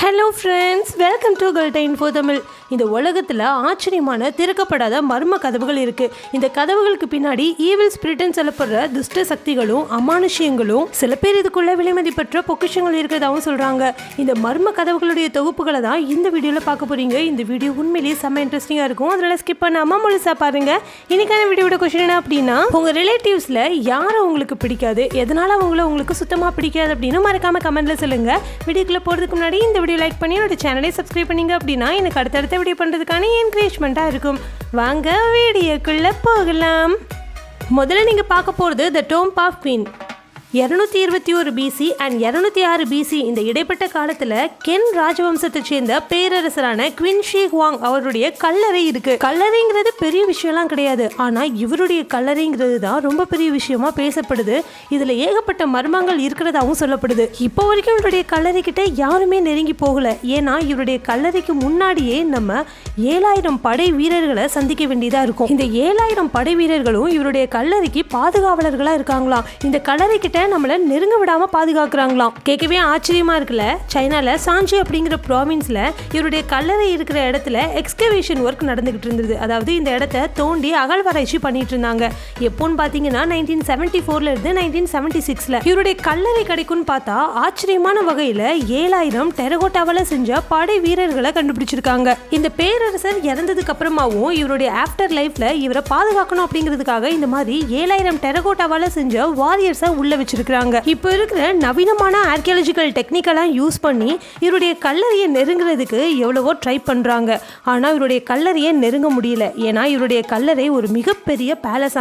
Hello friends, welcome to கல்டா info Tamil. இந்த உலகத்தில் ஆச்சரியமான திறக்கப்படாத மர்ம கதவுகள் இருக்குது. இந்த கதவுகளுக்கு பின்னாடி ஈவில் ஸ்பிரிட்னு சொல்லப்படுற துஷ்ட சக்திகளும் அமானுஷ்யங்களும் சில பேர் இதுக்குள்ள விலைமதிப்பற்ற பொக்கிஷங்கள் இருக்கிறதாகவும் சொல்கிறாங்க. இந்த மர்ம கதவுகளுடைய தொகுப்புகளை தான் இந்த வீடியோவில் பார்க்க போகிறீங்க. இந்த வீடியோ உண்மையிலேயே செம்ம இன்ட்ரெஸ்டிங்காக இருக்கும். அதனால் ஸ்கிப் பண்ணாமல் முழுசாக பாருங்கள். இன்னைக்கான வீடியோட கொஸ்டின் என்ன அப்படின்னா, உங்கள் ரிலேட்டிவ்ஸில் யாரை உங்களுக்கு பிடிக்காது, எதனால் உங்களுக்கு சுத்தமாக பிடிக்காது அப்படின்னு மறக்காமல் கமெண்ட்டில் சொல்லுங்கள். வீடியோக்குள்ளே போகிறதுக்கு முன்னாடி இந்த வீடியோ லைக் பண்ணி என்னோட சேனலை சப்ஸ்கிரைப் பண்ணிங்க அப்படின்னா எனக்கு அடுத்தடுத்த வீடியோ பண்ணுறதுக்கான என்கரேஜ்மெண்ட்டாக இருக்கும். வாங்க வீடியோக்குள்ளே போகலாம். முதல்ல நீங்கள் பார்க்க போகிறது the tomb of queen. 221 BC and 206 BC இந்த இடைப்பட்ட காலத்தில் கென் ராஜவம்சத்தை சேர்ந்த பேரரசரான குவின் ஷி ஹுவாங் அவருடைய கல்லறை இருக்கு. கல்லறைங்கிறது பெரிய விஷயம்லாம் கிடையாது, ஆனால் இவருடைய கல்லறைங்கிறது தான் ரொம்ப பெரிய விஷயமா பேசப்படுது. இதில் ஏகப்பட்ட மர்மங்கள் இருக்கிறதாகவும் சொல்லப்படுது. இப்போ வரைக்கும் இவருடைய கல்லறை கிட்ட யாருமே நெருங்கி போகல. ஏன்னா இவருடைய கல்லறைக்கு முன்னாடியே நம்ம 7000 படை வீரர்களை சந்திக்க வேண்டியதாக இருக்கும். இந்த 7000 படை வீரர்களும் இவருடைய கல்லறைக்கு பாதுகாவலர்களாக இருக்காங்களாம். இந்த கல்லறை கிட்ட நம்மள நெருங்க விடாம பாதுகாக்கிறாங்களாம். கேட்கவே ஆச்சரியமா இருக்குல்ல. சைனால சாஞ்சி அப்படிங்கிற ப்ராவின்ஸ்ல இவருடைய கல்லறை இருக்கிற இடத்துல எக்ஸ்கவேஷன் ஒர்க் நடந்துகிட்டு இருந்தது. அதாவது இந்த இடத்த தோண்டி அகழ்வாராய்ச்சி பண்ணிட்டு இருந்தாங்க. எப்போன்னு பாத்தீங்கன்னா 1974 இருந்து 1976. இவருடைய கல்லறை கிடைக்கும்னு பார்த்தா ஆச்சரியமான வகையில 7000 டெரகோட்டாவால செஞ்ச படை வீரர்களை கண்டுபிடிச்சிருக்காங்க. இந்த பேரரசர் இறந்ததுக்கு அப்புறமாவும் இவருடைய ஆஃப்டர் லைஃப்ல இவரை பாதுகாக்கணும் அப்படிங்கிறதுக்காக இந்த மாதிரி 7000 டெரகோட்டாவால செஞ்ச வாரியர்ஸை உள்ள வச்சிருக்காங்க. இப்போ இருக்கிற நவீனமான ஆர்கியாலஜிக்கல் டெக்னிக்கெல்லாம் யூஸ் பண்ணி இவருடைய கல்லறையை நெருங்குறதுக்கு எவ்வளவோ ட்ரை பண்றாங்க. ஆனா இவருடைய கல்லறையை நெருங்க முடியல. ஏன்னா இவருடைய கல்லறை ஒரு மிகப்பெரிய பேலஸ்.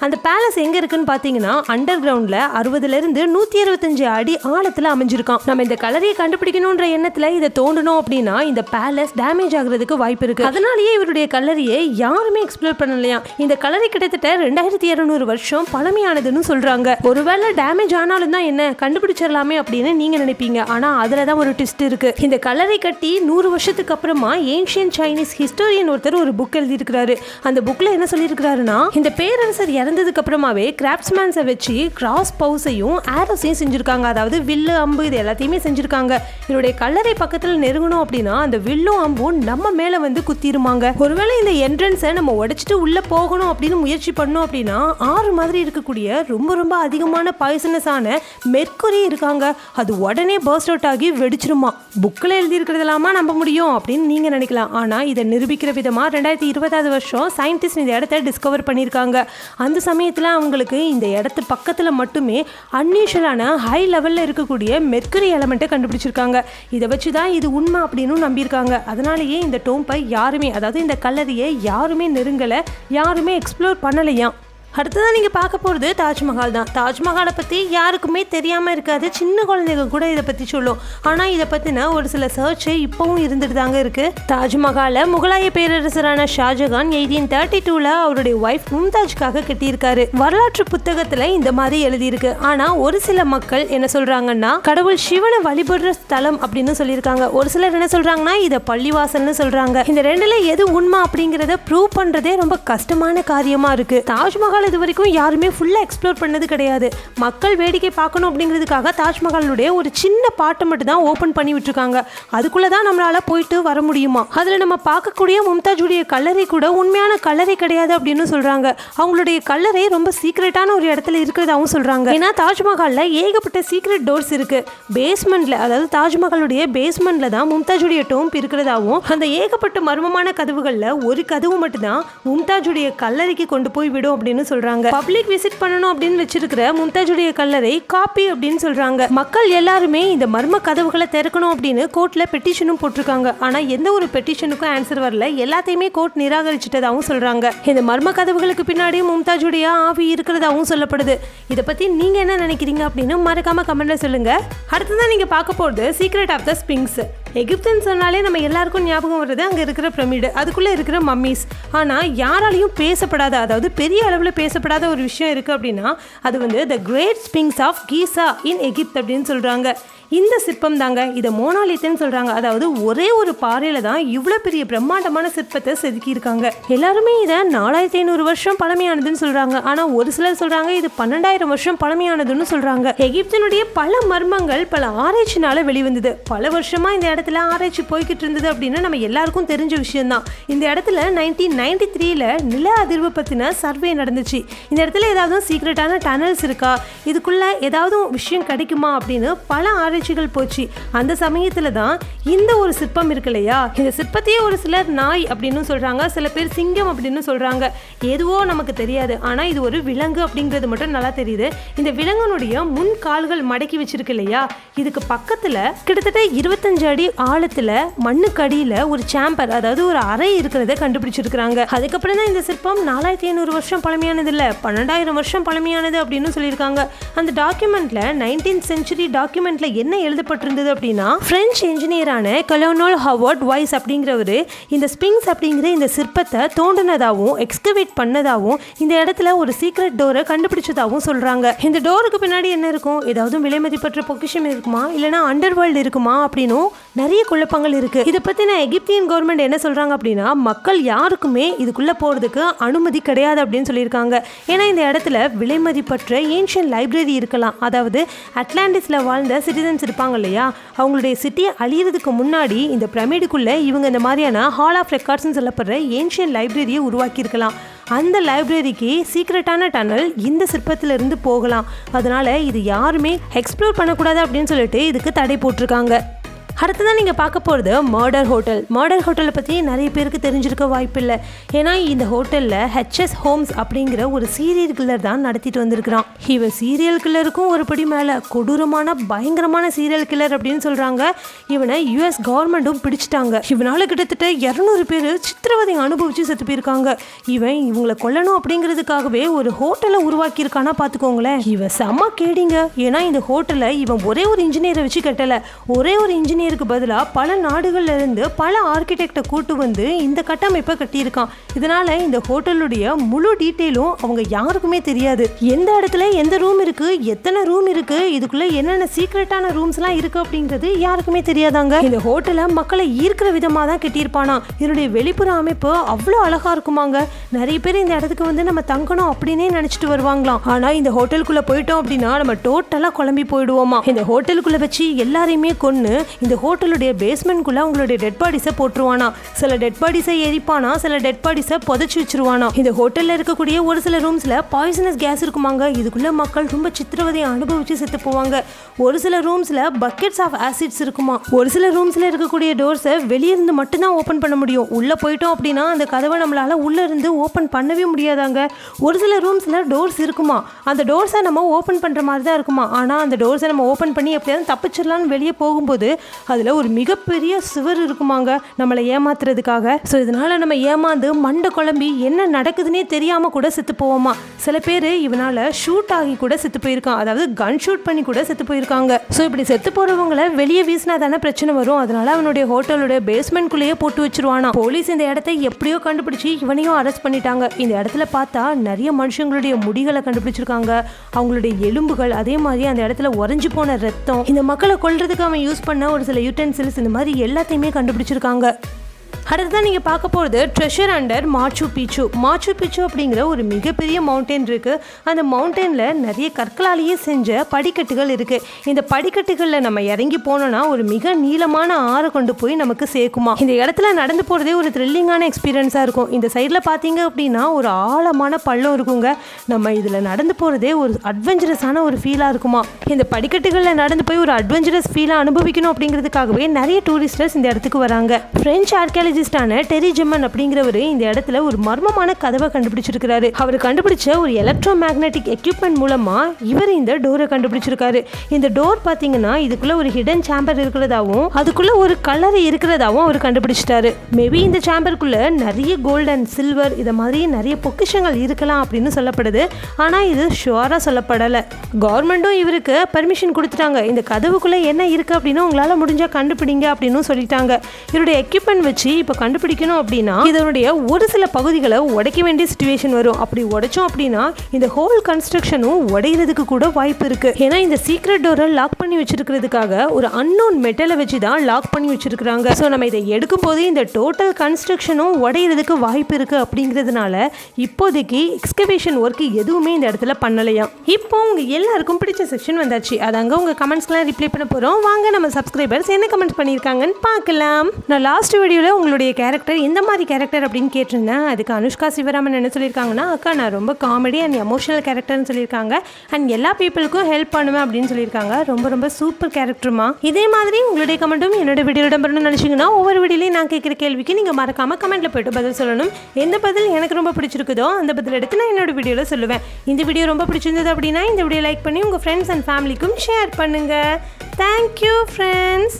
அந்த பேலஸ் எங்க இருக்குன்னு பாத்தீங்கன்னா அண்டர் கிரவுண்ட்ல 60 இருந்து 125 அடி ஆழத்துல அமைஞ்சிருக்கான். நம்ம இந்த கல்லறையை கண்டுபிடிக்கணும்ன்ற எண்ணத்துல இதை தோண்டணும் அப்படின்னா இந்த பேலஸ் டேமேஜ் ஆகுறதுக்கு வாய்ப்பு இருக்கு. அதனாலேயே இவருடைய கல்லறையை யாருமே எக்ஸ்ப்ளோர் பண்ணலையா. இந்த கல்லறை கிட்டத்தட்ட 2200 வருஷம் பழமையானதுன்னு சொல்றாங்க. ஒருவேளை டேமேஜ் ஆனாலும் தான் என்ன, கண்டுபிடிச்சிடலாமே அப்படின்னு நீங்க நினைப்பீங்க. ஆனா அதுல தான் ஒரு ட்விஸ்ட் இருக்கு. இந்த கல்லறை கட்டி 100 வருஷத்துக்கு அப்புறமா ஏன்ஷியன்ட் சைனீஸ் ஹிஸ்டோரியன் ஒருத்தர் ஒரு புக் எழுதி இருக்கிறாரு. அந்த புக்ல என்ன சொல்லியிருக்கிறாருன்னா, இந்த பேரரசர் இறந்ததுக்கு அப்புறமாவே கிராஃப்ட்ஸ்மேன்ஸை வச்சு கிராஸ் பவுஸையும் ஆரோஸையும் செஞ்சிருக்காங்க. அதாவது வில்லு அம்பு இது எல்லாத்தையுமே செஞ்சிருக்காங்க. இவருடைய கல்லறை பக்கத்துல நெருங்கணும் அப்படின்னா அந்த வில்லும் அம்பும் நம்ம மேல வந்து குத்திருமாங்க. ஒருவேளை இந்த என்ட்ரன்ஸை நம்ம உடைச்சிட்டு உள்ள போகணும் அப்படின்னு முயற்சி பண்ணோம் அப்படின்னா ஆறு மாதிரி இருக்கக்கூடிய ரொம்ப ரொம்ப அதிகமான பாய்சனஸான மெர்க்குரி இருக்காங்க. அது உடனே பர்ஸ்ட் அவுட் ஆகி வெடிச்சிருமா. புக்கில் எழுதி இருக்கிறதெல்லாமா நம்ப முடியும் அப்படின்னு நீங்க நினைக்கலாம். ஆனா இதை நிரூபிக்கிற விதமா 2020 வருஷம் சயின்டிஸ்ட் இந்த இடத்த டிஸ்கவர் பண்ணியிருக்காங்க. அந்த சமயத்தில் அவங்களுக்கு இந்த இடத்து பக்கத்தில் மட்டுமே அன்யூஷுவலான ஹை லெவலில் இருக்கக்கூடிய மெர்க்குரி எலமெண்ட்டை கண்டுபிடிச்சிருக்காங்க. இதை வச்சு தான் இது உண்மை அப்படின்னு நம்பியிருக்காங்க. அதனாலேயே இந்த டோம்பை யாருமே, அதாவது இந்த கல்லறையை யாருமே நெருங்கலை, யாருமே எக்ஸ்ப்ளோர் பண்ணலையாம். அடுத்ததான் நீங்கள் பார்க்க போகிறது தாஜ்மஹால் தான். தாஜ்மஹாலை பற்றி யாருக்குமே தெரியாமல் இருக்காது. சின்ன குழந்தைங்க கூட இதை பற்றி சொல்லும். ஆனால் இதை பற்றின ஒரு சில சர்ச்சை இப்போவும் இருந்துட்டு தாங்க இருக்குது. தாஜ்மஹாலை முகலாய பேரரசரான ஷாஜகான் 1832 அவருடைய ஒய்ஃப் மும்தாஜ்காக கட்டியிருக்காரு. வரலாற்று புத்தகத்தில் இந்த மாதிரி எழுதியிருக்கு. ஆனால் ஒரு சில மக்கள் என்ன சொல்கிறாங்கன்னா, கடவுள் சிவனை வழிபடுற ஸ்தலம் அப்படின்னு சொல்லியிருக்காங்க. ஒரு சிலர் என்ன சொல்கிறாங்கன்னா இதை பள்ளிவாசல்னு சொல்கிறாங்க. இந்த ரெண்டுல எது உண்மை அப்படிங்கிறத ப்ரூவ் பண்ணுறதே ரொம்ப கஷ்டமான காரியமாக இருக்குது. தாஜ்மஹால் இது வரைக்கும் யாருமே ஃபுல்லாக எக்ஸ்ப்ளோர் பண்ணது கிடையாது. மக்கள் வேடிக்கை பார்க்கணும் அப்படிங்கிறதுக்காக தாஜ்மஹாலுடைய ஒரு சின்ன பாட்டை மட்டும் தான் ஓப்பன் பண்ணி விட்டுருக்காங்க. அதுக்குள்ளே தான் நம்மளால் போயிட்டு வர முடியுமா. அதில் நம்ம பார்க்கக்கூடிய மும்தாஜுடைய கல்லறை கூட உண்மையான கல்லறை கிடையாது அப்படின்னு சொல்கிறாங்க. அவங்களுடைய கல்லறை ரொம்ப சீக்ரெட்டான ஒரு இடத்துல இருக்கிறதாகவும் சொல்கிறாங்க. ஏன்னா தாஜ்மஹாலில் ஏகப்பட்ட சீக்ரெட் டோர்ஸ் இருக்குது. பேஸ்மெண்ட்டில், அதாவது தாஜ்மஹாலுடைய பேஸ்மெண்ட்டில் தான் மும்தாஜுடைய டோம்ப் இருக்கிறதாகவும், அந்த ஏகப்பட்ட மர்மமான கதவுகளில் ஒரு கதவு மட்டும்தான் மும்தாஜுடைய கல்லறைக்கு கொண்டு போய் விடும் அப்படின்னு சொல்றாங்க. பப்ளிக் விசிட் பண்ணணும் அப்படின்னு வச்சிருக்கிற மும்தாஜுடைய கல்லறை காப்பி அப்படின்னு சொல்றாங்க. மக்கள் எல்லாருமே இந்த மர்ம கதவுகளை திறக்கணும் அப்படின்னு கோர்ட்ல பெட்டிஷனும் போட்டிருக்காங்க. ஆனா எந்த ஒரு பெட்டிஷனுக்கும் ஆன்சர் வரல. எல்லாத்தையுமே கோர்ட் நிராகரிச்சிட்டதாகவும் சொல்றாங்க. இந்த மர்ம கதவுகளுக்கு பின்னாடி மும்தாஜுடைய ஆவி இருக்கிறதாகவும் சொல்லப்படுது. இதை பத்தி நீங்க என்ன நினைக்கிறீங்க அப்படின்னு மறக்காம கமெண்ட்ல சொல்லுங்க. அடுத்ததான் நீங்க பார்க்க போறது சீக்ரெட் ஆஃப் த ஸ்பிங்ஸ். எகிப்துன்னு சொன்னாலே நம்ம எல்லாருக்கும் ஞாபகம் வருது அங்கே இருக்கிற பிரமிடு, அதுக்குள்ளே இருக்கிற மம்மிஸ். ஆனால் யாராலையும் பேசப்படாத, அதாவது பெரிய அளவில் பேசப்படாத ஒரு விஷயம் இருக்குது அப்படின்னா அது வந்து the great sphinx of Giza in Egypt அப்படின்னு சொல்கிறாங்க. இந்த சிற்பம் தாங்க. இதை மோனாலித்னு சொல்றாங்க. அதாவது ஒரே ஒரு பாறையில தான் இவ்வளவு பெரிய பிரம்மாண்டமான சிற்பத்தை செதுக்கி இருக்காங்க. எல்லாருமே இதை 4500 வருஷம் பழமையானதுன்னு சொல்றாங்க. ஆனா ஒரு சிலர் சொல்றாங்க இது 12000 வருஷம் பழமையானதுன்னு சொல்றாங்க. எகிப்தினுடைய பல மர்மங்கள் பல ஆராய்ச்சினால வெளிவந்தது. பல வருஷமா இந்த இடத்துல ஆராய்ச்சி போய்கிட்டு இருந்தது அப்படின்னு நம்ம எல்லாருக்கும் தெரிஞ்ச விஷயம் தான். இந்த இடத்துல 1993ல நில அதிர்வு பத்தின சர்வே நடந்துச்சு. இந்த இடத்துல ஏதாவது சீக்ரெட்டான டனல்ஸ் இருக்கா, இதுக்குள்ள ஏதாவது விஷயம் கிடைக்குமா அப்படின்னு பல ஆராய்ச்சிகள் போச்சு. அந்த சமயத்துல தான் இந்த ஒரு சிற்பம் இருக்கு இல்லையா, இந்த சிற்பத்தையே ஒரு சிலர் நாய் அப்படின்னு சொல்றாங்க, சில பேர் சிங்கம் அப்படின்னு சொல்றாங்க. எதுவோ நமக்கு தெரியாது. ஆனா இது ஒரு விலங்கு அப்படிங்கிறது மட்டும் நல்லா தெரியுது. இந்த விலங்குனுடைய முன் கால்கள் மடக்கி வச்சிருக்கு இல்லையா, இதுக்கு பக்கத்துல கிட்டத்தட்ட 25 அடி ஆழத்துல மண்ணுக்கு அடியில ஒரு சேம்பர், அதாவது ஒரு அறை இருக்கிறத கண்டுபிடிச்சிருக்காங்க. அதுக்கப்புறம் தான் இந்த சிற்பம் 4500 வருஷம் பழமையானது இல்ல 12000 வருஷம் பழமையானது அப்படின்னு சொல்லியிருக்காங்க. அந்த டாக்குமெண்ட்ல 19th செஞ்சுரி டாக்குமெண்ட்ல என்ன எழுதப்பட்டிருந்தது அப்படின்னா, பிரெஞ்சு இன்ஜினியரான கொலோனல் ஹவார்ட் வைஸ் அப்படிங்கிறவரு இந்த ஸ்பிங்ஸ் அப்படிங்கிற இந்த சிற்பத்தை தோண்டினதாகவும் எக்ஸ்கவேட் பண்ணதாகவும் இந்த இடத்துல ஒரு சீக்ரெட் டோரை கண்டுபிடிச்சதாகவும் சொல்றாங்க. இந்த டோருக்கு பின்னாடி என்ன இருக்கும், ஏதாவது விலை மதிப்பற்ற பொக்கிஷம் இருக்குமா, இல்லைனா அண்டர் வேர்ல்டு இருக்குமா அப்படின்னு நிறைய குழப்பங்கள் இருக்கு. இதை பத்தின எகிப்தியன் கவர்மெண்ட் என்ன சொல்றாங்க அப்படின்னா, மக்கள் யாருக்குமே இதுக்குள்ள போறதுக்கு அனுமதி கிடையாது அப்படின்னு சொல்லியிருக்காங்க. ஏன்னா இந்த இடத்துல விலை மதிப்பற்ற ஏன்ஷியன் லைப்ரரி இருக்கலாம். அதாவது அட்லாண்டிஸ்ல வாழ்ந்த சிட்டிசன்ஸ் இருப்பாங்க இல்லையா, அவங்களுடைய சிட்டியை அழியறதுக்கு முன்னாடி இந்த பிரமிடுக்குள்ள இவங்க இந்த மாதிரியான ஹால் ஆஃப் ரெக்கார்ட்ஸ்னு சொல்லப்படுற ஏன்ஷியன் லைப்ரரியை உருவாக்கி இருக்கலாம். அந்த லைப்ரரிக்கு சீக்ரெட்டான டனல் இந்த சிற்பத்திலிருந்து போகலாம். அதனால இது யாருமே எக்ஸ்ப்ளோர் பண்ணக்கூடாது அப்படின்னு சொல்லிட்டு இதுக்கு தடை போட்டிருக்காங்க. அடுத்ததான் நீங்கள் பார்க்க போகிறது மர்டர் ஹோட்டல். மர்டர் ஹோட்டலை பற்றி நிறைய பேருக்கு தெரிஞ்சிருக்க வாய்ப்பில்லை. ஏன்னா இந்த ஹோட்டலில் ஹெச்எஸ் ஹோம்ஸ் அப்படிங்கிற ஒரு சீரியல் கில்லர் தான் நடத்திட்டு வந்திருக்கிறான். இவன் சீரியல் கில்லருக்கும் ஒரு படி மேலே கொடூரமான பயங்கரமான சீரியல் கில்லர் அப்படின்னு சொல்கிறாங்க. இவனை யூஎஸ் கவர்மெண்ட்டும் பிடிச்சிட்டாங்க. இவனால் கிட்டத்தட்ட 200 பேர் சித்திரவதை அனுபவிச்சு செத்து போயிருக்காங்க. இவன் இவங்களை கொல்லணும் அப்படிங்கிறதுக்காகவே ஒரு ஹோட்டலை உருவாக்கியிருக்கானா பார்த்துக்கோங்களேன். இவன் செம்ம கேடிங்க. ஏன்னா இந்த ஹோட்டலை இவன் ஒரே ஒரு இன்ஜினியரை வச்சு கட்டலை. ஒரே ஒரு இன்ஜினியருக்கு பதிலாக பல நாடுகள்ல இருந்து பல ஆர்கிடெக்டை கூட்டு வந்து இந்த கட்டமைப்பை கட்டியிருக்கான். இதனால இந்த ஹோட்டலுடைய முழு டீட்டெயிலும் அவங்க யாருக்குமே தெரியாது. எந்த இடத்துல எந்த ரூம் இருக்கு, எத்தனை ரூம் இருக்கு, இதுக்குள்ள என்னென்ன சீக்ரெட்டான ரூம்ஸ் எல்லாம் இருக்கு அப்படிங்கிறது யாருக்குமே தெரியாதாங்க. இந்த ஹோட்டலை மக்களை ஈர்க்கிற விதமா தான் கட்டியிருப்பானா. இதனுடைய வெளிப்புற அமைப்பு அவ்வளோ அழகா இருக்குமாங்க. நிறைய பேர் இந்த இடத்துக்கு வந்து நம்ம தங்கணும் அப்படின்னே நினைச்சிட்டு வருவாங்களாம். ஆனா இந்த ஹோட்டலுக்குள்ள போயிட்டோம் அப்படின்னா நம்ம டோட்டலா குழம்பி போயிடுவோமா. இந்த ஹோட்டலுக்குள்ள வச்சு எல்லாரையுமே கொன்னு இந்த ஹோட்டலுடைய பேஸ்மெண்ட்குள்ள அவங்களுடைய டெட் பாடிஸை போட்டுருவானா. சில டெட் பாடிஸை எரிப்பானா, சில டெட் பாடிஸை புதைச்சு வச்சிருவானா. இந்த ஹோட்டல்ல இருக்கக்கூடிய ஒரு சில ரூம்ஸ்ல பாய்சனஸ் கேஸ் இருக்குமாங்க. இதுக்குள்ள மக்கள் ரொம்ப சித்திரவதையை அனுபவிச்சு செத்து போவாங்க. ஒரு சில ரூம்ஸ்ல பக்கெட்ஸ் ஆஃப் ஆசிட்ஸ் இருக்குமா. ஒரு சில ரூம்ஸ்ல இருக்கக்கூடிய டோர்ஸை வெளியிருந்து மட்டும்தான் ஓப்பன் பண்ண முடியும். உள்ள போயிட்டோம் அப்படின்னா அந்த கதவை நம்மளால உள்ள இருந்து ஓப்பன் பண்ணவே முடியாதாங்க. ஒரு சில ரூம்ஸ்ல டோர்ஸ் இருக்குமா. அந்த டோர்ஸை நம்ம ஓப்பன் பண்ற மாதிரி தான் இருக்குமா. ஆனா அந்த டோர்ஸை நம்ம ஓப்பன் பண்ணி எப்படியாவது தப்பிச்சிடலாம்னு வெளியே போகும்போது அதில் ஒரு மிகப்பெரிய சுவர் இருக்குமாங்க நம்மளை ஏமாத்துறதுக்காக. ஸோ இதனால நம்ம ஏமாந்து மண்டை குழம்பி என்ன நடக்குதுன்னே தெரியாமல் கூட செத்து போவோமா. சில பேர் இவனால் ஷூட் ஆகி கூட செத்து போயிருக்கான். அதாவது கன் ஷூட் பண்ணி கூட செத்து போயிருக்காங்க. ஸோ இப்படி செத்து போகிறவங்களை வெளியே வீசினா தானே பிரச்சனை வரும். அதனால அவனுடைய ஹோட்டலுடைய பேஸ்மெண்ட்குள்ளேயே போட்டு வச்சிருவானா. போலீஸ் இந்த இடத்தை எப்படியோ கண்டுபிடிச்சி இவனையும் அரெஸ்ட் பண்ணிட்டாங்க. இந்த இடத்துல பார்த்தா நிறைய மனுஷங்களுடைய முடிகளை கண்டுபிடிச்சிருக்காங்க, அவங்களுடைய எலும்புகள், அதே மாதிரி அந்த இடத்துல உறைஞ்சு போன ரத்தம், இந்த மக்களை கொல்றதுக்கு அவன் யூஸ் பண்ண ஒரு சில யூட்டென்சில்ஸ், இந்த மாதிரி எல்லாத்தையுமே கண்டுபிடிச்சிருக்காங்க. அடுத்ததான் நீங்கள் பார்க்க போகிறது ட்ரெஷர் அண்டர் மாச்சு பிச்சு. மாச்சு பிச்சு அப்படிங்கிற ஒரு மிகப்பெரிய மவுண்டன் இருக்குது. அந்த மவுண்டனில் நிறைய கற்களாலேயே செஞ்ச படிக்கட்டுகள் இருக்குது. இந்த படிக்கட்டுகளில் நம்ம இறங்கி போனோன்னா ஒரு மிக நீளமான ஆறை கொண்டு போய் நமக்கு சேர்க்குமா. இந்த இடத்துல நடந்து போகிறதே ஒரு த்ரில்லிங்கான எக்ஸ்பீரியன்ஸாக இருக்கும். இந்த சைடில் பார்த்தீங்க அப்படின்னா ஒரு ஆழமான பள்ளம் இருக்குங்க. நம்ம இதில் நடந்து போகிறதே ஒரு அட்வென்ச்சரஸான ஒரு ஃபீலாக இருக்குமா. இந்த படிக்கட்டுகளில் நடந்து போய் ஒரு அட்வென்ச்சரஸ் ஃபீலாக அனுபவிக்கணும் அப்படிங்கிறதுக்காகவே நிறைய டூரிஸ்டர்ஸ் இந்த இடத்துக்கு வராங்க. பிரெஞ்சு ஆர்கியாலஜிஸ்டான டெரி ஜெம்மன் அப்படிங்கிறவர் இந்த இடத்துல ஒரு மர்மமான கதவை கண்டுபிடிச்சிருக்காரு. அவர் கண்டுபிடிச்ச ஒரு எலக்ட்ரோ மேக்னெட்டிக் எக்யூப்மெண்ட் மூலமா இவர் இந்த டோரை கண்டுபிடிச்சிருக்காரு. இந்த டோர் பார்த்தீங்கன்னா இதுக்குள்ள ஒரு ஹிடன் சேம்பர் இருக்கிறதாவும் அதுக்குள்ள ஒரு கலர் இருக்கிறதாவும் அவர் கண்டுபிடிச்சிட்டாரு. மேபி இந்த சேம்பருக்குள்ள நிறைய கோல்டு அண்ட் சில்வர் இதை மாதிரி நிறைய பொக்கிஷங்கள் இருக்கலாம் அப்படின்னு சொல்லப்படுது. ஆனால் இது ஷுவராக சொல்லப்படலை. கவர்மெண்ட்டும் இவருக்கு பர்மிஷன் கொடுத்துட்டாங்க. இந்த கதவுக்குள்ள என்ன இருக்கு அப்படின்னு உங்களால் முடிஞ்சா கண்டுபிடிங்க அப்படின்னு சொல்லிட்டாங்க. இவருடைய எக்யூப்மெண்ட் வச்சு இப்போ கண்டுபிடிக்கணும் அப்படின்னா இதனுடைய ஒரு சில பகுதிகளை உடைக்க வேண்டிய சிச்சுவேஷன் வரும். அப்படி உடைச்சோம் அப்படின்னா இந்த ஹோல் கன்ஸ்ட்ரக்ஷனும் உடைகிறதுக்கு கூட வாய்ப்பு இருக்கு. ஏன்னா இந்த சீக்ரெட் டோரை லாக் பண்ணி வச்சிருக்கிறதுக்காக ஒரு அன்னோன் மெட்டலை வச்சு தான் லாக் பண்ணி வச்சிருக்காங்க. ஸோ நம்ம இதை எடுக்கும் போது இந்த டோட்டல் கன்ஸ்ட்ரக்ஷனும் உடைகிறதுக்கு வாய்ப்பு இருக்கு. அப்படிங்கிறதுனால இப்போதைக்கு எக்ஸ்கவேஷன் ஒர்க் எதுவுமே இந்த இடத்துல பண்ணலையா. இப்போ உங்க எல்லாருக்கும் பிடிச்ச செக்ஷன் வந்தாச்சு. அதாங்க உங்க கமெண்ட்ஸ்க்குலாம் ரிப்ளை பண்ண போறோம். வாங்க நம்ம சப்ஸ்கிரைபர்ஸ் என்ன கமெண்ட் பண்ணியிருக்காங்கன்னு பார்க்கலாம். நான் லாஸ்ட் வீடியோவில் உங்களுடைய கேரக்டர் எந்த மாதிரி கேரக்டர் அப்படின்னு கேட்டிருந்தேன். அதுக்கு அனுஷ்கா சிவராமன் என்ன சொல்லியிருக்காங்கன்னா, அக்கா நான் ரொம்ப காமெடி அண்ட் எமோஷனல் கேரக்டர்னு சொல்லியிருக்காங்க. அண்ட் எல்லா பீப்புளுக்கும் ஹெல்ப் பண்ணுவேன் அப்படின்னு சொல்லியிருக்காங்க. ரொம்ப ரொம்ப சூப்பர் கேரக்டருமா. இதே மாதிரி உங்களுடைய கமெண்ட்டும் என்னோட வீடியோ இடம்பெறணும்னு நினச்சிங்கன்னா ஒவ்வொரு வீடியோலையும் நான் கேட்குற கேள்விக்கு நீங்கள் மறக்காமல் கமெண்ட்ல போய்ட்டு பதில் சொல்லணும். எந்த பதில் எனக்கு ரொம்ப பிடிச்சிருக்குதோ அந்த பதில் எடுத்து நான் என்னோட வீடியோவில் சொல்லுவேன். இந்த வீடியோ ரொம்ப பிடிச்சிருந்தது அப்படின்னா இந்த வீடியோ லைக் பண்ணி உங்கள் ஃப்ரெண்ட்ஸ் அண்ட் ஃபேமிலிக்கும் ஷேர் பண்ணுங்கள். Thank you friends.